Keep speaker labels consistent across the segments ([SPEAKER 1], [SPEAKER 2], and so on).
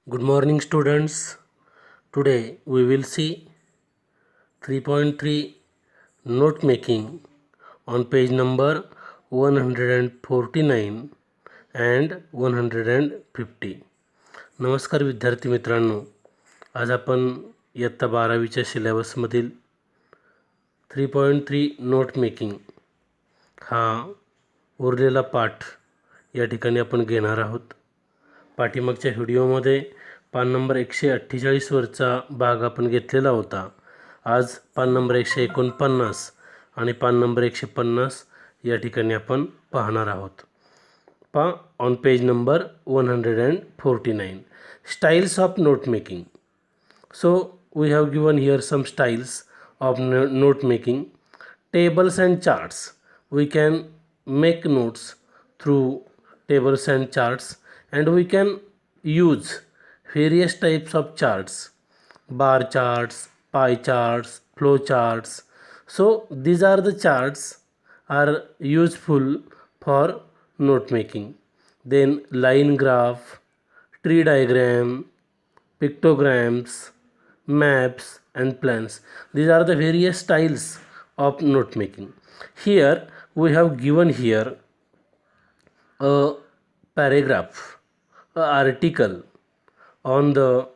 [SPEAKER 1] Good morning, students. Today we will see 3.3 note making on page number 149 and 150. नमस्कार विद्यार्थी मित्रांनो, आज आपण इयत्ता 12वीच्या सिलेबसमधील 3.3 नोट मेकिंग हा उरलेला पाठ या ठिकाणी आपण घेणार आहोत. पाठीमागच्या व्हिडिओमध्ये पान नंबर 148 वरचा भाग आपण घेतलेला होता. आज पान नंबर 149 आणि पान नंबर 150 या ठिकाणी आपण पाहणार आहोत. On page number 149, styles of note making. So we have given here some styles of note making. Tables and charts. We can make notes through tables and charts, and we can use various types of charts: bar charts, pie charts, flow charts. So these are the charts are useful for note making. Then line graph, tree diagram, pictograms, maps and plans. These are the various styles of note making. Here we have given here a paragraph, a article on the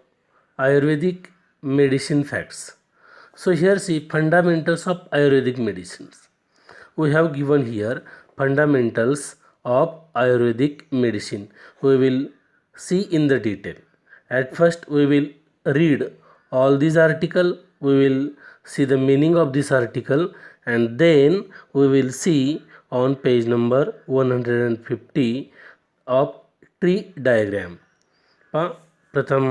[SPEAKER 1] Ayurvedic medicine facts. So here see fundamentals of Ayurvedic medicines. We have given here fundamentals of Ayurvedic medicine. We will see in the detail. At first we will read all these article, we will see the meaning of this article, and then we will see on page number 150 of tree diagram. प्रथम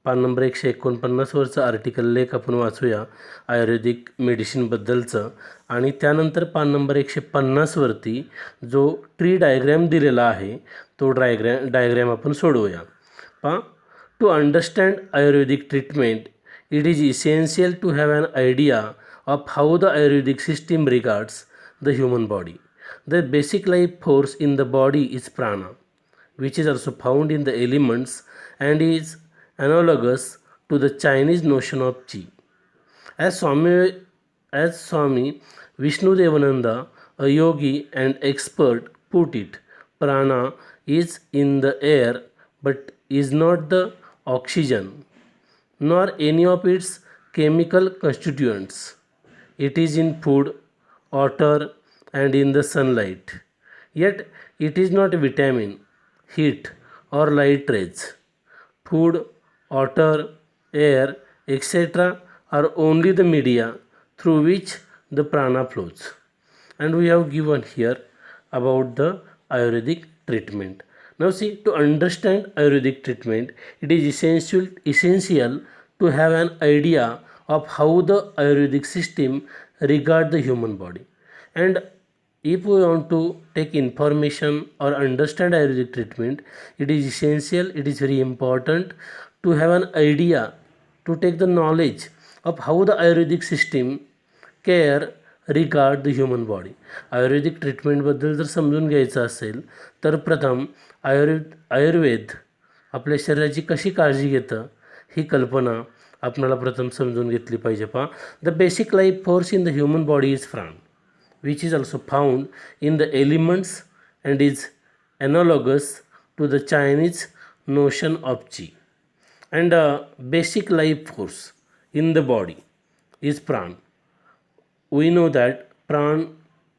[SPEAKER 1] पान number 149 वरचं article लेख आपण वाचूया आयुर्वेदिक मेडिसिनबद्दलचं, आणि त्यानंतर पान number 150 वरती जो ट्री डायग्रॅम दिलेला आहे तो डायग्रॅम आपण सोडवूया. To understand Ayurvedic treatment, it is essential to have an idea of how the Ayurvedic system regards the human body. The basic life force in the body is prana, which is also found in the elements and is analogous to the Chinese notion of chi. As Swami Vishnu Devananda, a yogi and expert, put it, prana is in the air but is not the oxygen nor any of its chemical constituents. It is in food, water and in the sunlight. Yet it is not vitamin, heat or light rays. Food, water, air, etc. are only the media through which the prana flows. And we have given here about the Ayurvedic treatment. Now see, to understand Ayurvedic treatment, it is essential to have an idea of how the Ayurvedic system regard the human body. And if we want to take information or understand Ayurvedic treatment, it is essential, it is very important to have an idea, to take the knowledge of how the Ayurvedic system care regard the human body. आयुर्वेदिक ट्रीटमेंटबद्दल जर समजून घ्यायचं असेल तर प्रथम आयुर्वेद आपल्या शरीराची कशी काळजी घेतं ही कल्पना आपल्याला प्रथम समजून घेतली पाहिजे. The basic life force in the human body is prana, which is also found in the elements and is analogous to the Chinese notion of chi. And basic life force in the body is pran. We know that pran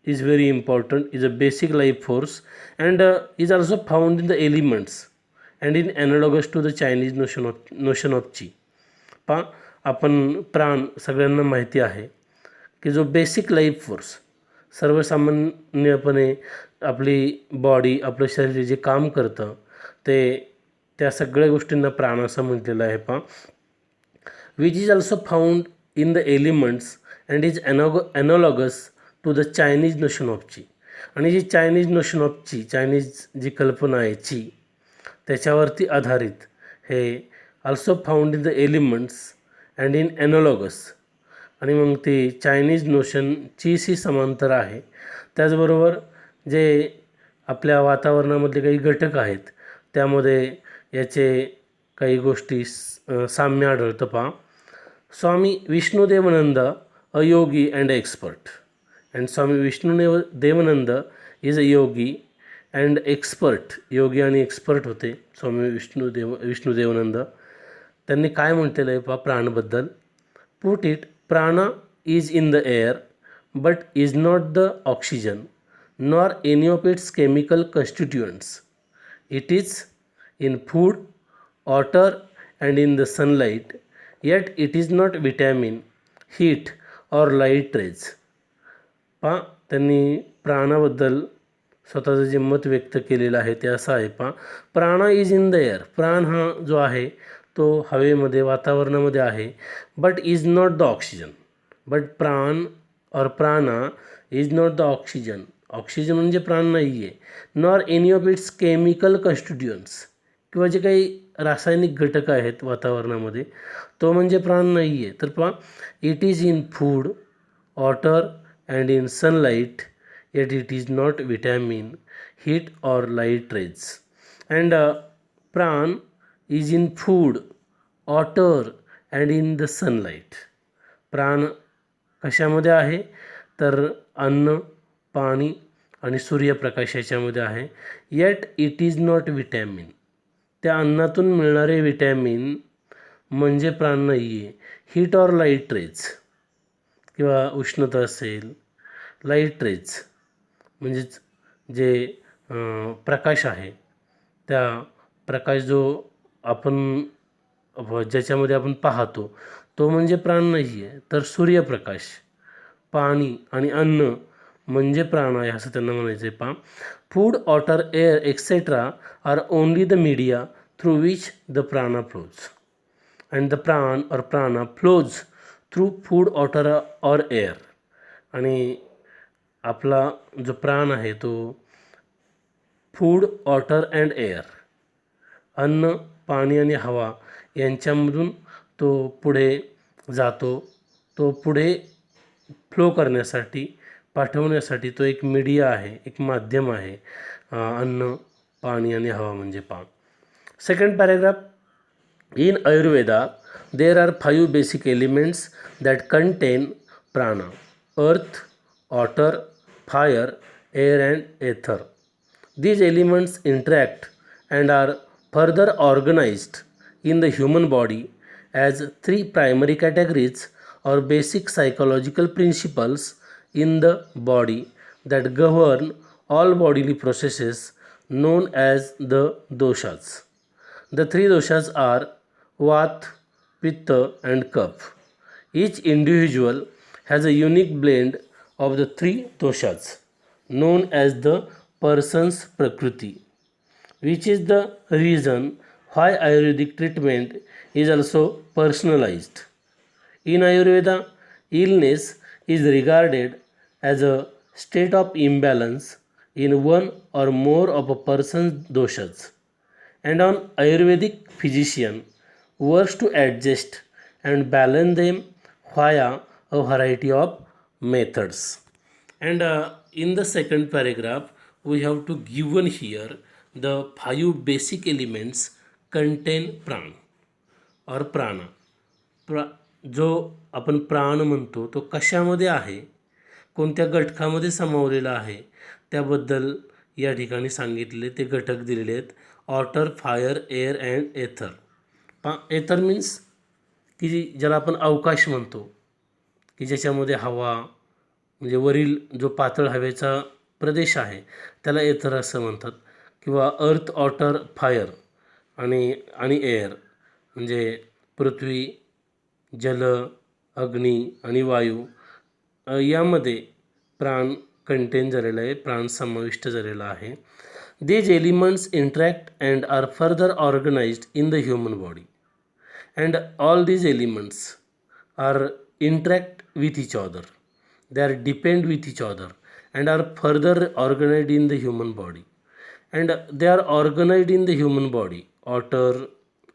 [SPEAKER 1] is very important, is a basic life force, and is also found in the elements and in analogous to the Chinese notion of chi. आपण प्राण सगळ्यांना माहिती आहे की जो basic life force सर्वसामान्यपणे आपली body, आपलं शरीर जे काम करतं ते त्या सगळ्या गोष्टींना प्राण असं म्हटलेलं आहे. which is also found in the elements and is analogous to the Chinese notion of chi. आणि जी चायनीज नोशन ऑफ ची, चायनीज जी कल्पना आहे ची, त्याच्यावरती आधारित हे also found in the elements and in analogous. आणि मग ती चायनीज नोशन चीशी समांतर आहे. त्याचबरोबर जे आपल्या वातावरणामधले काही घटक आहेत त्यामध्ये याचे काही गोष्टी साम्य आढळतं पहा. Swami Vishnudevananda a yogi and expert, and Swami Vishnudevananda is a yogi and expert. योगी आणि एक्सपर्ट होते स्वामी विष्णुदेवानंद. त्यांनी काय म्हटलेलं आहे पहा प्राणबद्दल. Put it, prana is in the air but is not the oxygen nor any of its chemical constituents. It is in food, water and in the sunlight, yet it is not vitamin, heat or light rays. पहा त्यांनी प्राणाबद्दल स्वतःचं जे मत व्यक्त केलेलं आहे ते असं आहे पहा. प्राणा इज इन द एअर, प्राण हा जो आहे तो हवेमध्ये वातावरणामध्ये आहे. But is not the oxygen, but प्राण और प्राणा is not the oxygen, oxygen म्हणजे प्राण नाही आहे. Nor any of its chemical constituents, किंवा जे काही रासायनिक घटक आहेत वातावरणामध्ये तो म्हणजे प्राण नाही आहे. तर पहा, it is in food, water and in sunlight, yet it is not vitamin, heat or light rays. And pran is in food, water and in the sunlight. प्राण कशामध्ये आहे तर अन्न, पाणी आणि सूर्यप्रकाश याच्यामध्ये आहे. Eight it is not vitamin, त्या अन्नातून मिळणारे विटॅमिन म्हणजे प्राण नाही आहे. हीट और लाईट रेज, किंवा उष्णता असेल, लाईट रेज म्हणजेच जे प्रकाश आहे, त्या प्रकाश जो आपण ज्याच्यामध्ये आपण पाहतो तो म्हणजे प्राण नाही आहे. तर सूर्यप्रकाश, पाणी आणि अन्न म्हणजे प्राण आहे असं त्यांना म्हणायचं आहे. पहा, food, water, air etcetera are only the media through which the prana flows, and the prana or prana flows through food, water or air. आणि आपला जो प्राण आहे तो फूड, वॉटर अँड एअर, अन्न, पाणी आणि हवा यांच्यामधून तो पुढे जातो. तो पुढे फ्लो करण्यासाठी, पाठवण्यासाठी तो एक मीडिया आहे, एक माध्यम आहे, अन्न, पाणी आणि हवा म्हणजे पहा. Second paragraph. In Ayurveda there are 5 basic elements that content प्राणा: अर्थ, water, fire, air and ether. These elements interact and are further organized in the human body as 3 primary categories or basic psychological principles in the body that govern all bodily processes known as the doshas. The 3 doshas are Vata, Pitta and Kapha. Each individual has a unique blend of the 3 doshas known as the person's prakriti, which is the reason why Ayurvedic treatment is also personalized. In Ayurveda, illness is regarded as a state of imbalance in one or more of a person's doshas, and an Ayurvedic physician works to adjust and balance them via a variety of methods. And in the second paragraph we have to given here the 5 basic elements contain prana or prana. जो आपण प्राण म्हणतो तो कशामध्ये आहे, कोणत्या घटकामध्ये सामावलेला आहे त्याबद्दल या ठिकाणी सांगितले. ते घटक दिलेले आहेत: water, fire, air and ether. Ether means की ज्याला आपण अवकाश म्हणतो, की ज्याच्यामध्ये हवा म्हणजे वरील जो पातळ हवेचा प्रदेश आहे त्याला एथर असं म्हणतात. किंवा अर्थ, वॉटर, फायर आणि एअर म्हणजे पृथ्वी, जल, अग्नी आणि वायू यामध्ये प्राण कंटेन झालेला आहे, प्राण समाविष्ट झालेला आहे. These elements interact and are further organized in the human body, and all these elements are interact with each other. They are depend with each other and are further organized in the human body, and they are organized in the human body: water,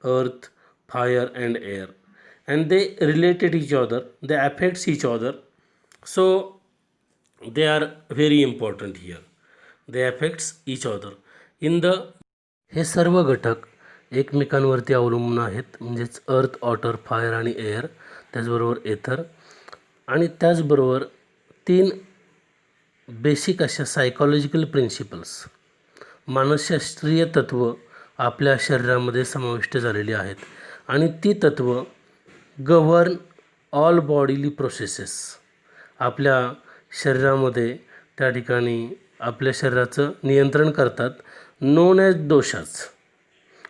[SPEAKER 1] earth, fire and air, and they related each other, they affects each other. So they are very important here. They affects each other in the, हे सर्व घटक एकमेकांवरती अवलंबून आहेत, म्हणजेच अर्थ, water, fire आणि air, त्याचबरोबर एथर. आणि त्याचबरोबर 3 बेसिक अशा सायकॉलॉजिकल प्रिन्सिपल्स, मानसशास्त्रीय तत्त्व आपल्या शरीरामध्ये समाविष्ट झालेली आहेत. आणि ती तत्त्व गव्हर्न ऑल बॉडीली प्रोसेसेस, आपल्या शरीरामध्ये त्या ठिकाणी आपल्या शरीराचं नियंत्रण करतात, नोन ॲज दोषाज.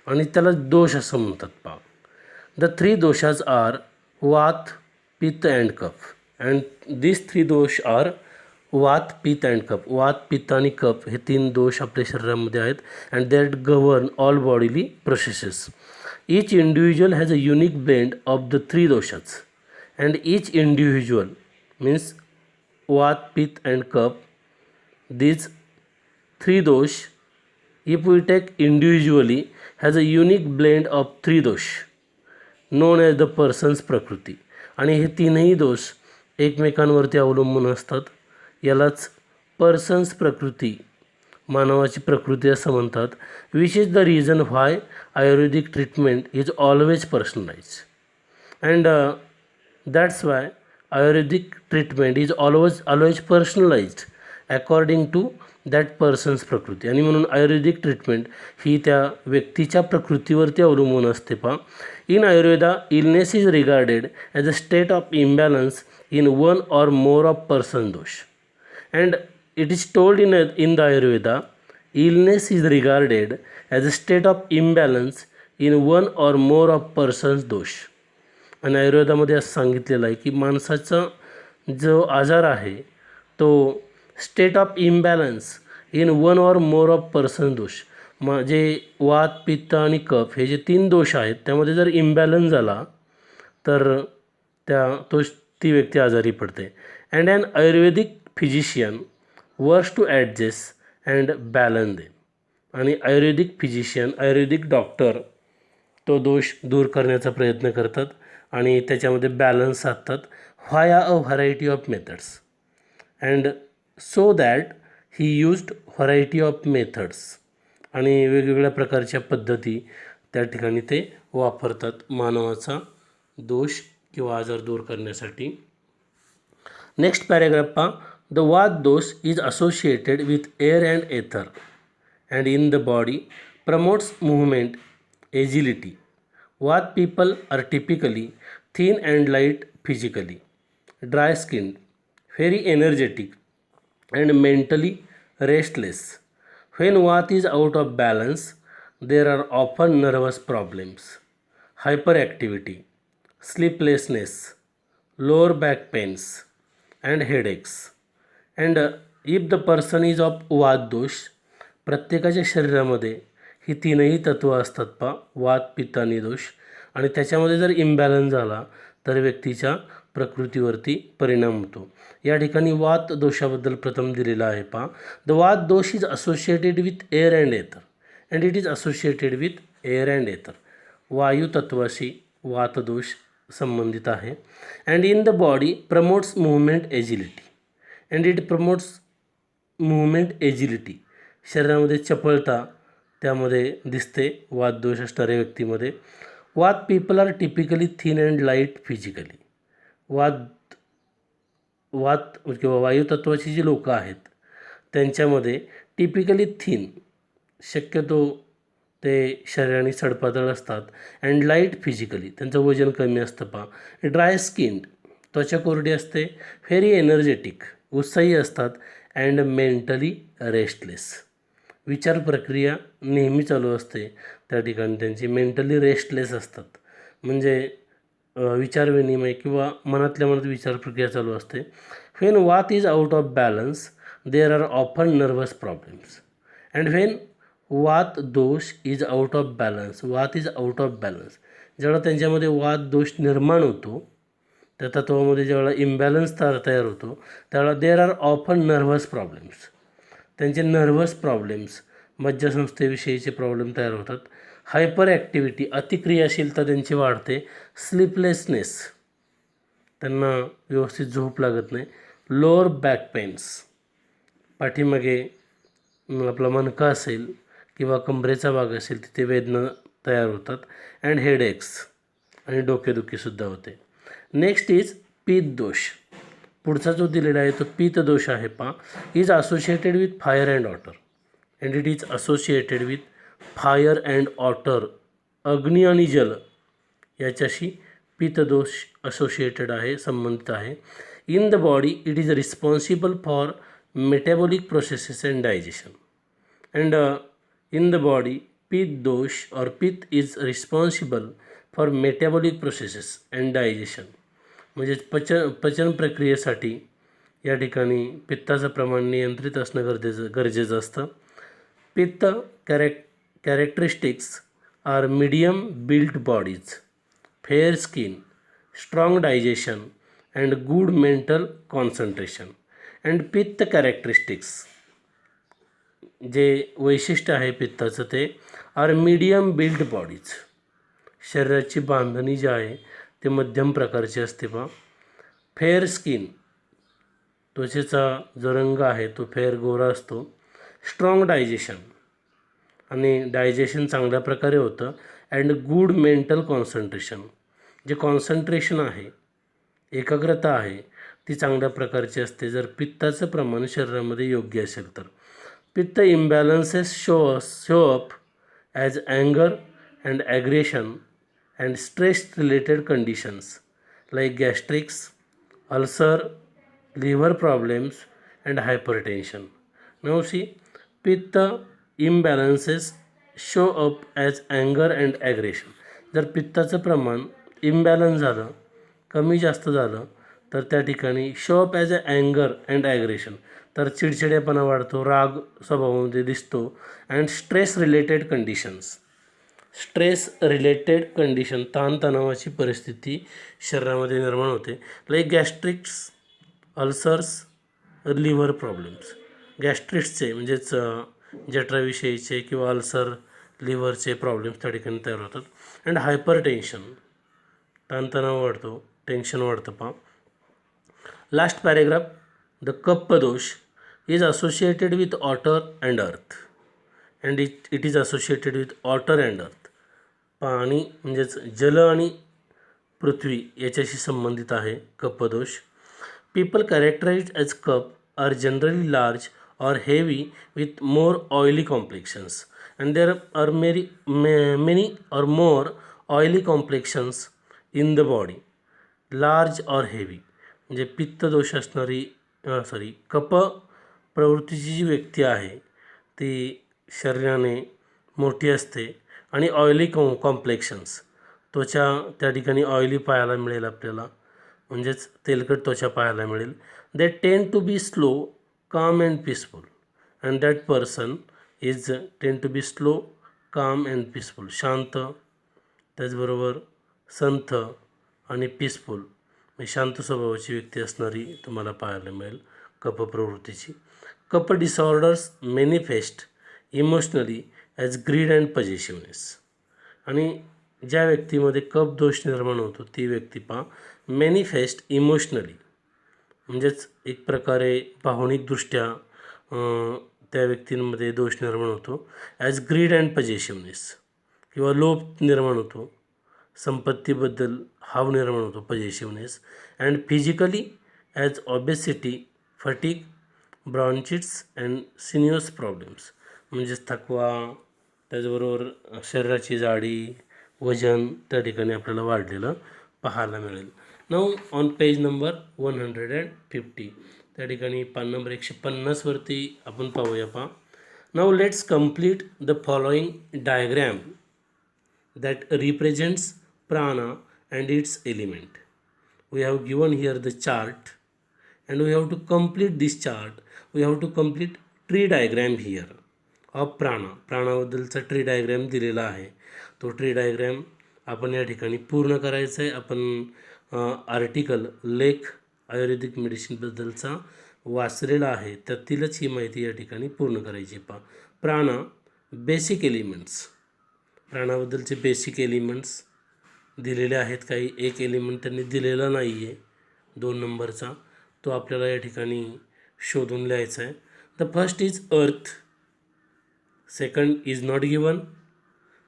[SPEAKER 1] आणि त्याला दोष असं म्हणतात. पहा, द 3 दोषाज आर वात, पित्त अँड कफ. अँड दिस 3 दोष आर वात, पित्त अँड कफ. वात, पित्त आणि कफ हे 3 दोष आपल्या शरीरामध्ये आहेत. And that govern all bodily processes. Each individual has a unique blend of the 3 doshas. And each individual means वात, पित्त and cuff, these 3 dosh, if we take individually, has a unique blend of 3 dosh known as the person's प्रकृती. आणि हे 3ही दोष एकमेकांवरती अवलंबून असतात. यालाच पर्सन्स प्रकृती, मानवाची प्रकृती असं म्हणतात. Which is the reason why Ayurvedic treatment is always personalise. And that's why Ayurvedic treatment is always personalized according to that person's prakriti. आणि म्हणून आयुर्वेदिक ट्रीटमेंट ही त्या व्यक्तीच्या प्रकृतीवरती अवलंबून असते. पहा, in Ayurveda illness is regarded as a state of imbalance in one or more of person dosha. And it is told in the Ayurveda illness is regarded as a state of imbalance in one or more of persons dosha. आणि आयुर्वेदामध्ये असं सांगितलेलं आहे की माणसाचा जो आजार आहे तो state of imbalance in one or more of person दोष, जे वात, पित्त आणि कफ हे जे 3 दोष आहेत त्यामध्ये जर इम्बॅलन्स झाला तर ती व्यक्ती आजारी पडते. And an Ayurvedic physician works to adjust and balance them. आणि आयुर्वेदिक फिजिशियन, आयुर्वेदिक डॉक्टर तो दोष दूर करण्याचा प्रयत्न करतात आणि त्याच्यामध्ये बॅलन्स साधतात via a variety of methods. And so that he used variety of methods. आणि वेगवेगळ्या प्रकारच्या पद्धती त्या ठिकाणी ते वापरतात मानवाचा दोष किंवा आजार दूर करण्यासाठी. नेक्स्ट पॅरेग्राफ पहा. The vata dosha is associated with air and ether and in the body promotes movement, agility. Vata people are typically thin and light physically, dry skinned, very energetic and mentally restless. When Vata is out of balance, there are often nervous problems, hyperactivity, sleeplessness, lower back pains and headaches. And if the person is of Vata दोष, प्रत्येकाच्या शरीरामध्ये ही 3ही तत्त्व असतात. पहा, वात, पित्त आणि दोष. आणि त्याच्यामध्ये जर इम्बॅलन्स झाला तर व्यक्तीच्या प्रकृतीवरती परिणाम होतो. या ठिकाणी वात दोषाबद्दल प्रथम दिलेला आहे. पहा, the vata dosha is associated with air and ether. And it is associated with air and ether. वायू तत्वाशी वात दोष संबंधित आहे. And in the body promotes movement, agility. And it promotes movement, agility. शरीरामध्ये चपळता त्यामध्ये दिसते वात दोष असणाऱ्या व्यक्तीमध्ये. Vata people are typically thin and light physically. वात किंवा वायुतत्वाची जी लोकं आहेत त्यांच्यामध्ये टिपिकली थिन, शक्यतो ते शरीराने सडपातळ असतात. अँड लाईट फिजिकली, त्यांचं वजन कमी असतं. पहा, ड्राय स्किन्ड, त्वचा कोरडी असते. व्हेरी एनर्जेटिक, उत्साही असतात. अँड मेंटली रेस्टलेस, विचार प्रक्रिया नेहमी चालू असते त्या ठिकाणी त्यांची. मेंटली रेस्टलेस असतात, म्हणजे विचारविनिमय किंवा मनातल्या मनात विचार प्रक्रिया चालू असते. व्हेन वात is out of balance there are often nervous problems. And when वात dosha is out of balance, वात इज आउट ऑफ बॅलन्स, जेव्हा त्यांच्यामध्ये वात दोष निर्माण होतो त्या तत्वामध्ये, जेव्हा इम्बॅलन्स तयार होतो त्यावेळेला there are often nervous problems, त्यांचे नर्वस प्रॉब्लेम्स, मज्जासंस्थेविषयीचे प्रॉब्लेम तयार होतात. हायपर ॲक्टिव्हिटी, अतिक्रियाशीलता त्यांची वाढते. स्लीपलेसनेस, त्यांना व्यवस्थित झोप लागत नाही. लोअर बॅक पेन्स, पाठीमागे आपला मणका असेल किंवा कमरेचा भाग असेल तिथे वेदना तयार होतात. अँड हेडेक्स आणि डोकेदुखीसुद्धा होते. नेक्स्ट इज पित्त दोष. पुढचा जो दिलेला आहे तो पित्त दोष आहे पहा. Is associated with fire and water. And it is associated with fire and water. अग्नी आणि जल याच्याशी पित्तदोष असोसिएटेड आहे, संबंधित आहे. In the body it is responsible for metabolic processes and digestion. And in the body पित्त दोष और पित्त is responsible for metabolic processes and digestion. म्हणजे पचन प्रक्रियेसाठी या ठिकाणी पित्ताचं प्रमाण नियंत्रित असणं गरजेचं असतं. Pitta characteristics are medium built bodies, fair skin, strong digestion and good mental concentration. And pitta characteristics जे वैशिष्ट्य आहे पित्ताचं ते आर मीडियम बिल्ट बॉडीज. शरीराची बांधणी जी आहे ते मध्यम प्रकारची असते पहा. फेअर स्किन, त्वचेचा जो रंग आहे तो फेअर गोरा असतो. स्ट्रॉंग डायजेशन, आणि डायजेशन चांगल्या प्रकारे होतं. अँड गुड मेंटल कॉन्सन्ट्रेशन, जे कॉन्सन्ट्रेशन आहे, एकाग्रता आहे ती चांगल्या प्रकारची असते जर पित्ताचं प्रमाण शरीरामध्ये योग्य असेल तर. पित्त इम्बॅलन्सेस show up as अँगर and aggression and stress related conditions like गॅस्ट्रिक्स, ulcer, liver problems and hypertension. Now C, पित्त इम्बॅलन्सेस show up as अँगर and aggression. जर पित्ताचं प्रमाण इम्बॅलन्स झालं, कमी जास्त झालं तर त्या ठिकाणी शो अप ॲज अ अँगर अँड ॲग्रेशन, तर चिडचिडेपणा वाढतो, राग स्वभावामध्ये दिसतो. अँड स्ट्रेस रिलेटेड कंडिशन, ताणतणावाची परिस्थिती शरीरामध्ये निर्माण होते. Like gastrics, ulcers, liver problems. गॅस्ट्रिक्सचे म्हणजेच जठराविषयीचे किंवा अल्सर, लिव्हरचे प्रॉब्लेम्स त्या ठिकाणी तयार होतात. अँड हायपर टेन्शन, ताणतणाव वाढतो, टेन्शन वाढतं पहा. Last paragraph. The kaphadosha is associated with water and earth. And it is associated with water and earth. पाणी म्हणजेच जल आणि पृथ्वी याच्याशी संबंधित आहे कप्पदोष. People characterized as kapha are generally large or heavy with more oily complexions, and there are many or more oily complexions in the body. Large or heavy म्हणजे पित्त दोष असणारी कप प्रवृत्तीची जी व्यक्ती आहे ती शरीराने मोठी असते आणि ऑइली कॉम्प्लेक्शन्स, त्वचा त्या ठिकाणी ऑइली पाहायला मिळेल आपल्याला, म्हणजेच तेलकट त्वचा पाहायला मिळेल. They tend to be slow, calm and peaceful, and that person is tend to be slow, calm and peaceful. शांत, त्याचबरोबर संथ आणि पीसफुल म्हणजे शांत स्वभावाची व्यक्ती असणारी तुम्हाला पाहायला मिळेल कप प्रवृत्तीची. Kapha disorders manifest emotionally as greed and possessiveness. आणि ज्या व्यक्तीमध्ये कप दोष निर्माण होतो ती व्यक्ती पहा मॅनिफेस्ट इमोशनली, म्हणजेच एक प्रकारे भावनिकदृष्ट्या त्या व्यक्तींमध्ये दोष निर्माण होतो. ॲज ग्रीड अँड पजेसिव्हनेस किंवा लोभ निर्माण होतो, संपत्तीबद्दल हाव निर्माण होतो, possessiveness. And physically as obesity, fatigue, bronchitis and sinus problems, म्हणजेच थकवा, त्याचबरोबर शरीराची जाडी, वजन त्या ठिकाणी आपल्याला वाढलेलं पाहायला मिळेल. नाऊ ऑन पेज नंबर 150 त्या ठिकाणी पान नंबर 150 वरती आपण पाहूया पहा. Now let's complete the following diagram that represents prana and its element. We have given here the chart and we have to complete this chart. We have to complete tree diagram here of prana. प्राणाबद्दलचा tree diagram दिलेला आहे. तो tree diagram आपण या ठिकाणी पूर्ण करायचा आहे. आपण आर्टिकल लेख आयुर्वेदिक मेडिसिनबद्दलचा वाचलेला आहे, त्यातीलच ही माहिती या ठिकाणी पूर्ण करायची. पहा, प्राणा बेसिक एलिमेंट्स, प्राणाबद्दलचे बेसिक एलिमेंट्स दिलेले आहेत. काही एक एलिमेंट त्यांनी दिलेला नाही आहे 2 नंबरचा, तो आपल्याला या ठिकाणी शोधून लिहायचा आहे. The first is earth, second is not given,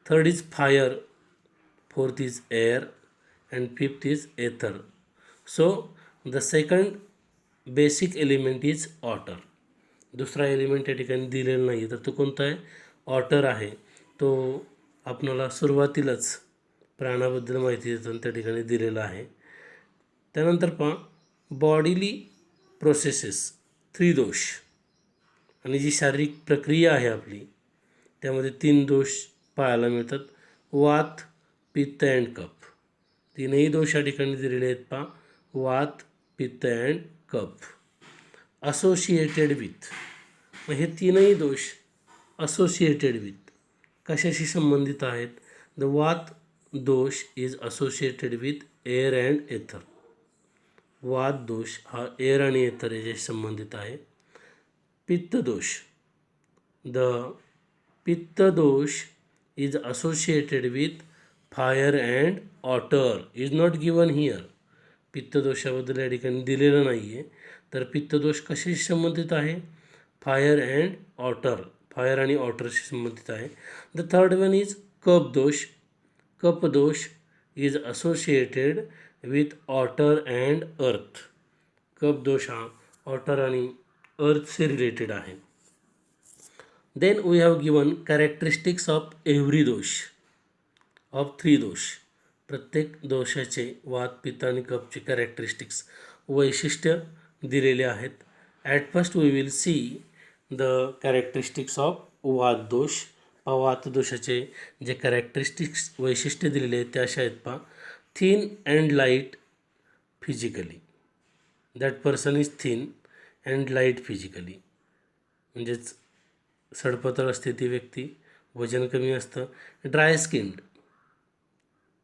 [SPEAKER 1] third is fire, fourth is air, and fifth is ether. So the second basic element is water. दुसरा एलिमेंट या ठिकाणी दिलेला नाही, तर तो कोणता आहे? वॉटर आहे. तो आपणाला सुरुवातीलाच प्राणाबद्दल माहिती देताना त्या ठिकाणी दिलेला आहे. त्यानंतर पहा, बॉडीली प्रोसेसेस 3 दोष, आणि जी शारीरिक प्रक्रिया आहे आपली त्यामध्ये 3 दोष पाहायला मिळतात. वात, पित्त अँड कफ. तीनही दोष या ठिकाणी दिलेले आहेत पहा. वात, पित्त अँड कफ. असोसिएटेड विथ, मग हे तीनही दोष असोसिएटेड विथ कशाशी संबंधित आहेत? The vata dosha is associated with air and ether. वात दोष हा एअर आणि एथर याच्याशी संबंधित आहे. पित्त दोष, the pitta dosha is associated with fire and water. Is not given here. पित्तदोषाबद्दल या ठिकाणी दिलेलं नाही आहे. तर पित्तदोष कशाशी संबंधित आहे? फायर अँड वॉटर, फायर आणि वॉटरशी संबंधित आहे. The third one is kapha dosha. Kapha dosha is associated with water and earth. कफ दोष हा वॉटर आणि अर्थशी रिलेटेड आहे. Then we have given characteristics of every dosha, of 3 dosha. प्रत्येक दोषाचे वात, पित्त आणि कफचे कॅरेक्टरिस्टिक्स, वैशिष्ट्य दिलेले आहेत. At first we will see the characteristics of vata dosha. वात दोषाचे जे कॅरेक्टरिस्टिक्स वैशिष्ट्य दिलेले आहेत ते अशा आहेत पहा. Thin and light physically. That person is thin and light physically, म्हणजेच सडपतळ असते ती व्यक्ती, वजन कमी असतं. ड्राय स्किन्ड,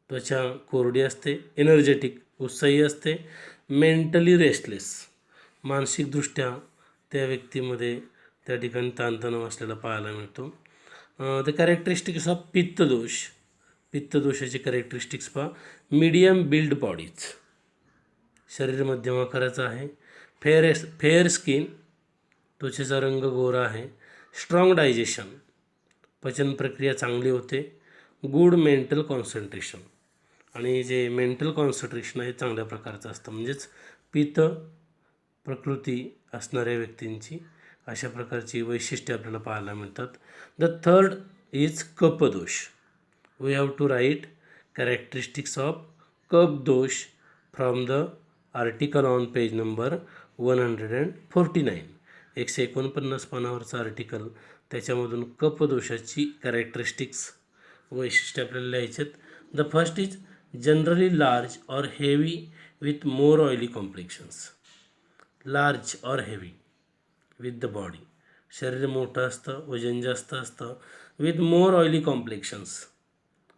[SPEAKER 1] त्वचा कोरडी असते. एनर्जेटिक, उत्साही असते. मेंटली रेस्टलेस, मानसिकदृष्ट्या त्या व्यक्तीमध्ये त्या ठिकाणी ताणतणाव असलेला पाहायला मिळतो. The characteristics of pittadosha. पित्तदोषाचे कॅरेक्टरिस्टिक्स पहा. मीडियम बिल्ड बॉडीज, शरीर मध्यम आकाराचं आहे. फेअर स्किन, त्वचेचा रंग गोरा आहे. स्ट्रॉंग डायजेशन, पचन प्रक्रिया चांगली होते. गुड मेंटल कॉन्सन्ट्रेशन, आणि जे मेंटल कॉन्सन्ट्रेशन आहे चांगल्या प्रकारचं असतं. म्हणजेच पित्त प्रकृती असणाऱ्या व्यक्तींची अशा प्रकारची वैशिष्ट्ये आपल्याला पाहायला मिळतात. The third is kaphadosha. We have to write characteristics of kaphadosha from the article on page number 149. 149 पानावरचं आर्टिकल, त्याच्यामधून कफदोषाची कॅरेक्टरिस्टिक्स वैशिष्ट्य आपल्याला लिहायचे आहेत. The first is generally large or heavy with more oily complexions. Large or heavy with the body, शरीर मोठं असतं, वजन जास्त असतं. With more oily complexions.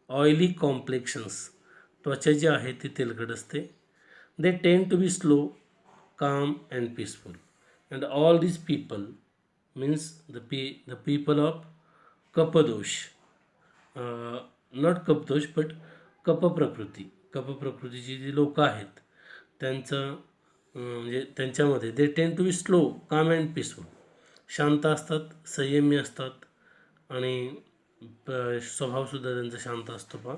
[SPEAKER 1] Oily complexions, त्वचा जी आहे ती तेलकट असते. They tend to be slow, calm and peaceful. And all these people means the people of kapadosh, not kapdosh but kapha prakriti. कप प्रकृतीची जी लोक आहेत त्यांचं म्हणजे त्यांच्यामध्ये they tend to be slow, calm and peaceful, शांत असतात, संयमी असतात आणि स्वभावसुद्धा त्यांचा शांत असतो पहा.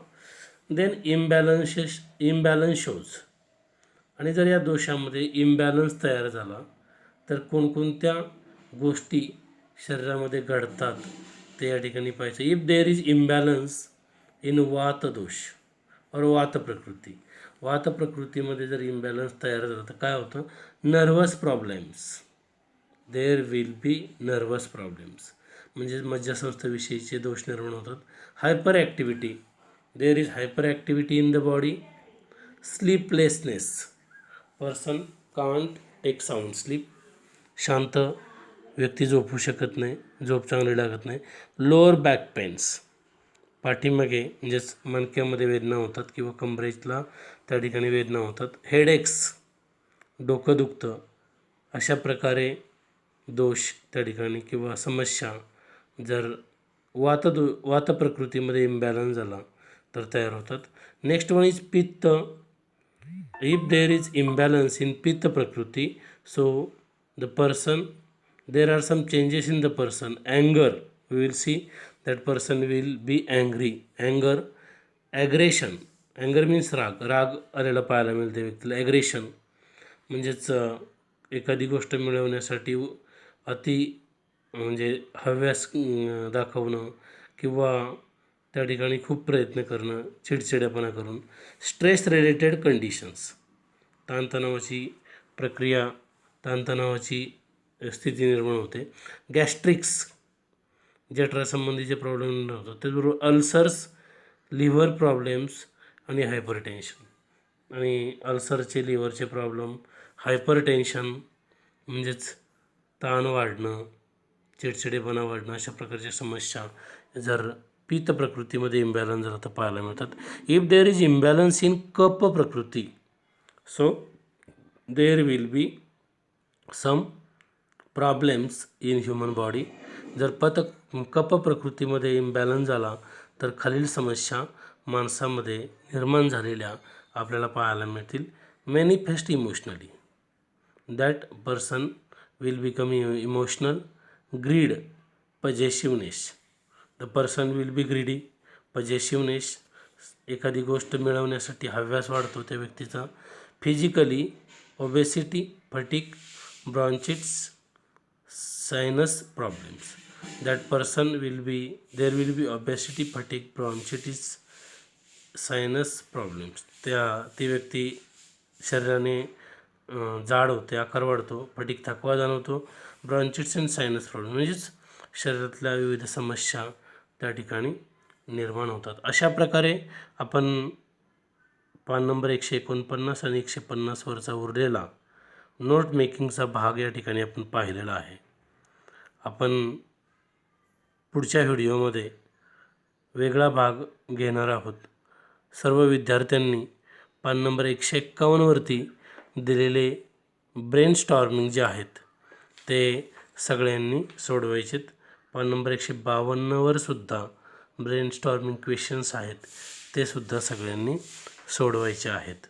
[SPEAKER 1] Then imbalance shows. आणि जर या दोषामध्ये इम्बॅलन्स तयार झाला तर कोणकोणत्या गोष्टी शरीरामध्ये घडतात ते या ठिकाणी पाहायचं. If there is imbalance in vata dosha और वात प्रकृती. वात प्रकृतीमध्ये जर इम्बॅलन्स तयार झाला तर काय होतं? Nervous problems. There will be nervous problems, म्हणजे मज्जासंस्थेविषयीचे दोष निर्माण होतात. Hyper activity. There is hyper activity in the body. Sleeplessness. Person can't take sound sleep. शांत व्यक्ती झोपू शकत नाही, झोप चांगली लागत नाही. Lower back pains. पाठीमागे म्हणजेच मणक्यामध्ये वेदना होतात किंवा कमरेला त्या ठिकाणी वेदना होतात. हेडेक्स, डोकं दुखतं. अशा प्रकारे दोष त्या ठिकाणी किंवा समस्या जर वात प्रकृतीमध्ये इम्बॅलन्स झाला तर तयार होतात. नेक्स्ट वन इज पित्त. If there is imbalance in pitta prakriti, so there are some changes in the person. Anger, we will see that person will be angry. अँगर, aggression. अँगर means राग, राग आलेला पाहायला मिळते व्यक्तीला. ॲग्रेशन म्हणजेच एखादी गोष्ट मिळवण्यासाठी अति म्हणजे हव्यास दाखवणं किंवा त्या ठिकाणी खूप प्रयत्न करणं, चिडचिडेपणा करून. स्ट्रेस रिलेटेड कंडिशन्स, ताणतणावाची प्रक्रिया, ताणतणावाची स्थिती निर्माण होते. गॅस्ट्रिक्स, जठरासंबंधीचे प्रॉब्लेम होतात. त्याचबरोबर अल्सर्स, लिव्हर प्रॉब्लेम्स आणि हायपरटेन्शन. आणि अल्सरचे, लिव्हरचे प्रॉब्लेम, हायपरटेन्शन म्हणजेच ताण वाढणं, चिडचिडेपणा वाढणं, अशा प्रकारच्या समस्या जर पित्त प्रकृतीमध्ये इम्बॅलन्स झाला तर पाहायला मिळतात. If there is imbalance in kapha prakriti, so there will be some problems in human body. जर कफ प्रकृतीमध्ये इम्बॅलन्स झाला तर खालील समस्या माणसामध्ये निर्माण झालेल्या आपल्याला पाहायला मिळतील. Manifest emotionally, that person will become emotional. Greed, possessiveness, the person will be greedy. Possessiveness, एखादी गोष्ट मिळवण्यासाठी हव्यास वाढतो त्या व्यक्तीचा. Physically, obesity, fatigue, bronchitis, sinus problems. That person will be, there will be obesity, fatigue, bronchitis, sinus problems. ती व्यक्ती शरीराने जाड होते, आकार वाढतो, फटीग थकवा जाणवतो, ब्रॉन्चिटिस आणि सायनस प्रॉब्लेम म्हणजेच शरीरातल्या विविध समस्या त्या ठिकाणी निर्माण होतात. अशा प्रकारे आपण पान नंबर 149 आणि 150 वरचा उरलेला नोट मेकिंगचा भाग या ठिकाणी आपण पाहिलेला आहे. आपण पुढच्या व्हिडिओमध्ये वेगळा भाग घेणार आहोत. सर्व विद्यार्थ्यांनी पान नंबर 151 वरती दिलेले ब्रेन स्टॉर्मिंग जे आहेत ते सगळ्यांनी सोडवायचेत. पान नंबर 152 वर सुद्धा ब्रेन स्टॉर्मिंग क्वेश्चन्स आहेत, ते सुद्धा सगळ्यांनी सोडवायचे आहेत.